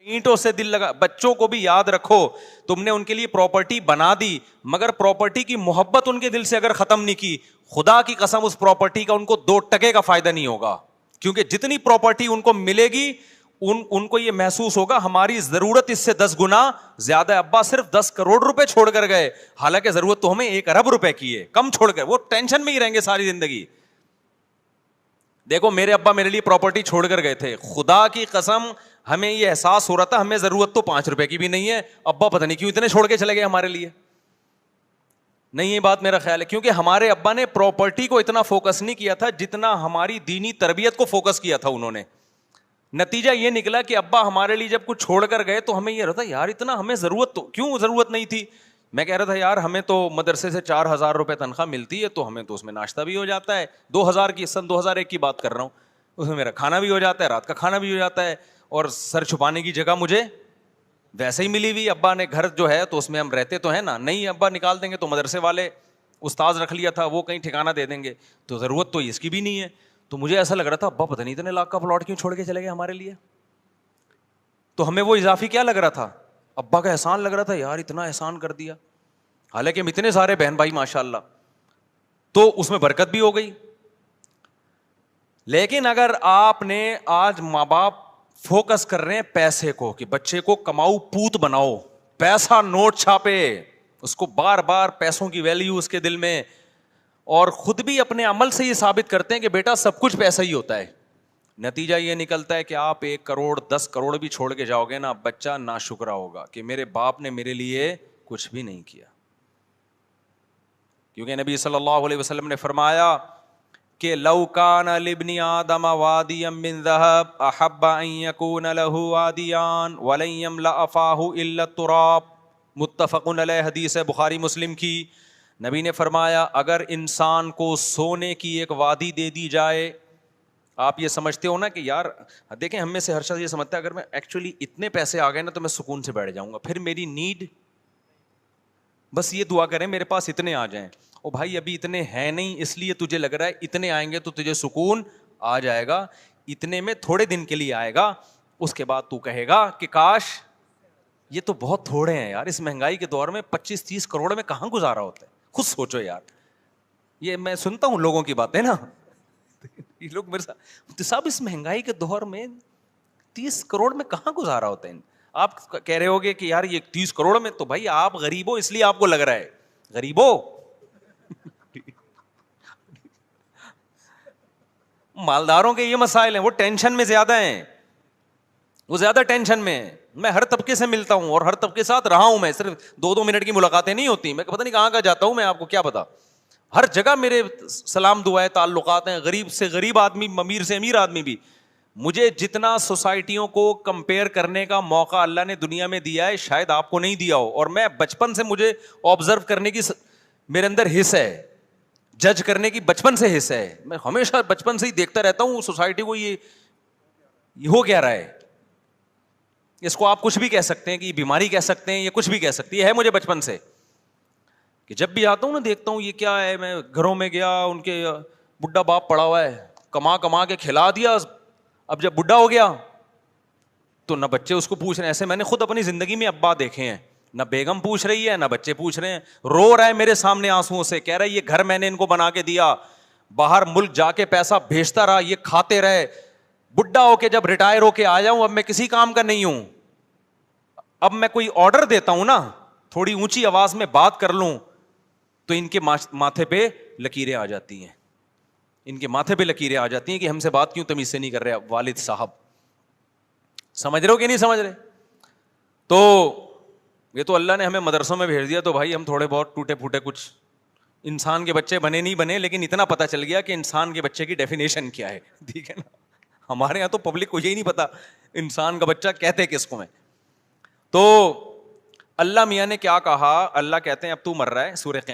اینٹوں سے دل لگا. بچوں کو بھی یاد رکھو, تم نے ان کے لیے پراپرٹی بنا دی, مگر پراپرٹی کی محبت ان کے دل سے اگر ختم نہیں کی, خدا کی قسم اس پراپرٹی کا ان کو 2 ٹکے کا فائدہ نہیں ہوگا. کیونکہ جتنی پراپرٹی ان کو ملے گی ان کو یہ محسوس ہوگا ہماری ضرورت اس سے 10 گنا زیادہ ہے. ابا صرف 10 کروڑ روپے چھوڑ کر گئے, حالانکہ ضرورت تو ہمیں 1 ارب روپے کی ہے, کم چھوڑ کر. وہ ٹینشن میں ہی رہیں گے ساری زندگی. دیکھو میرے ابا میرے لیے پراپرٹی چھوڑ کر گئے تھے, خدا کی قسم ہمیں یہ احساس ہو رہا تھا ہمیں ضرورت تو 5 روپے کی بھی نہیں ہے, ابا پتہ نہیں کیوں اتنے چھوڑ کے چلے گئے ہمارے لیے. نہیں, یہ بات میرا خیال ہے, کیونکہ ہمارے ابا نے پراپرٹی کو اتنا فوکس نہیں کیا تھا جتنا ہماری دینی تربیت کو فوکس کیا تھا انہوں نے. نتیجہ یہ نکلا کہ ابا ہمارے لیے جب کچھ چھوڑ کر گئے تو ہمیں یہ رہتا یار اتنا ہمیں ضرورت تو کیوں ضرورت نہیں تھی. میں کہہ رہا تھا یار ہمیں تو مدرسے سے 4,000 روپے تنخواہ ملتی ہے, تو ہمیں تو اس میں ناشتہ بھی ہو جاتا ہے, 2,000 کی, سن 2001 کی بات کر رہا ہوں, اس میں میرا کھانا بھی ہو جاتا ہے, رات کا کھانا بھی ہو جاتا ہے, اور سر چھپانے کی جگہ مجھے ویسے ہی ملی ہوئی. ابا نے گھر جو ہے تو اس میں ہم رہتے تو ہیں نا, نہیں ابا نکال دیں گے تو مدرسے والے استاذ رکھ لیا تھا, وہ کہیں ٹھکانہ دے دیں گے, تو ضرورت تو اس کی بھی نہیں ہے. تو مجھے ایسا لگ رہا تھا ابا پتہ نہیں اتنے لاکھ کا پلاٹ کیوں چھوڑ کے چلے گئے ہمارے لیے. تو ہمیں وہ اضافی کیا لگ رہا تھا, ابا کا احسان لگ رہا تھا, یار اتنا احسان کر دیا, حالانکہ ہم اتنے سارے بہن بھائی ماشاء اللہ, تو اس میں برکت بھی ہو گئی. لیکن اگر آپ نے آج ماں باپ فوکس کر رہے ہیں پیسے کو کہ بچے کو کماؤ پوت بناؤ, پیسہ نوٹ چھاپے, اس کو بار بار پیسوں کی ویلیو اس کے دل میں, اور خود بھی اپنے عمل سے یہ ثابت کرتے ہیں کہ بیٹا سب کچھ پیسہ ہی ہوتا ہے. نتیجہ یہ نکلتا ہے کہ آپ 1 کروڑ 10 کروڑ بھی چھوڑ کے جاؤ گے نا, بچہ ناشکرا ہوگا کہ میرے باپ نے میرے لیے کچھ بھی نہیں کیا. کیونکہ نبی صلی اللہ علیہ وسلم نے فرمایا کہ لو کان لابن آدم وادیا من ذهب احب ان يكون له وادیان ولن يملأ فاه الا التراب, متفق علیہ, حدیث ہے بخاری مسلم کی. نبی نے فرمایا اگر انسان کو سونے کی ایک وادی دے دی جائے, آپ یہ سمجھتے ہو نا کہ یار دیکھیں ہم میں سے ہر شخص یہ سمجھتا ہے اگر میں ایکچولی اتنے پیسے آ گئے نا تو میں سکون سے بیٹھ جاؤں گا, پھر میری نیڈ بس یہ دعا کریں میرے پاس اتنے آ جائیں. او بھائی ابھی اتنے ہیں نہیں, اس لیے تجھے لگ رہا ہے اتنے آئیں گے تو تجھے سکون آ جائے گا. اتنے میں تھوڑے دن کے لیے آئے گا, اس کے بعد تو کہے گا کہ کاش یہ تو بہت تھوڑے ہیں یار, اس مہنگائی کے دور میں 25-30 کروڑ میں کہاں گزارا ہوتا ہے. خود سوچو یار, یہ میں سنتا ہوں لوگوں کی باتیں نا, یہ لوگ میرے ساتھ صاحب اس مہنگائی کے دور میں 30 کروڑ میں کہاں گزارا ہوتا ہے. آپ کہہ رہے ہوگے کہ یار یہ 30 کروڑ میں, تو بھائی آپ غریب ہو اس لیے آپ کو لگ رہا ہے غریب ہو. مالداروں کے یہ مسائل ہیں, وہ ٹینشن میں زیادہ ہیں, وہ زیادہ ٹینشن میں ہیں. میں ہر طبقے سے ملتا ہوں اور ہر طبقے کے ساتھ رہا ہوں, میں صرف 2 منٹ کی ملاقاتیں نہیں ہوتی, میں پتہ نہیں کہاں کا جاتا ہوں, میں آپ کو کیا پتا, ہر جگہ میرے سلام دعائیں تعلقات ہیں, غریب سے غریب آدمی, امیر سے امیر آدمی بھی. مجھے جتنا سوسائٹیوں کو کمپیئر کرنے کا موقع اللہ نے دنیا میں دیا ہے شاید آپ کو نہیں دیا ہو, اور میں بچپن سے مجھے آبزرو کرنے کی میرے اندر حص ہے, جج کرنے کی بچپن سے حص ہے. میں ہمیشہ بچپن سے ہی دیکھتا رہتا ہوں سوسائٹی کو, یہ ہو کیا رہا ہے. اس کو آپ کچھ بھی کہہ سکتے ہیں کہ یہ بیماری کہہ سکتے ہیں, یہ کچھ بھی کہہ سکتی ہے مجھے بچپن سے, کہ جب بھی آتا ہوں نا دیکھتا ہوں یہ کیا ہے. میں گھروں میں گیا, ان کے بڈھا باپ پڑا ہوا ہے, کما کما کے کھلا دیا, اب جب بڈھا ہو گیا تو نہ بچے اس کو پوچھ رہے ہیں. ایسے میں نے خود اپنی زندگی میں ابا دیکھے ہیں, نہ بیگم پوچھ رہی ہے نہ بچے پوچھ رہے ہیں. رو رہا ہے میرے سامنے آنسوؤں سے, کہہ رہا ہے یہ گھر میں نے ان کو بنا کے دیا, باہر ملک جا کے پیسہ بھیجتا رہا, یہ کھاتے رہے, بڈھا ہو کے جب ریٹائر ہو کے آیا ہوں اب میں کسی کام کا نہیں ہوں. اب میں کوئی آرڈر دیتا ہوں نا, تھوڑی اونچی آواز میں بات کر لوں تو ان کے ماتھے پہ لکیریں آ جاتی ہیں, ان کے ماتھے پہ لکیریں آ جاتی ہیں کہ ہم سے بات کیوں تمیز سے نہیں کر رہے والد صاحب. سمجھ رہے ہو کہ نہیں سمجھ رہے؟ تو یہ تو اللہ نے ہمیں مدرسوں میں بھیج دیا, تو بھائی ہم تھوڑے بہت ٹوٹے پھوٹے کچھ انسان کے بچے بنے نہیں بنے, لیکن اتنا پتہ چل گیا کہ انسان کے بچے کی ڈیفینیشن کیا ہے. ٹھیک ہے نا, ہمارے یہاں تو پبلک کو یہی نہیں پتا انسان کا بچہ کہتے کس کو ہیں. تو اللہ میاں نے کیا کہا, اللہ کہتے ہیں اب تو مر رہا ہے, سورہ قیامت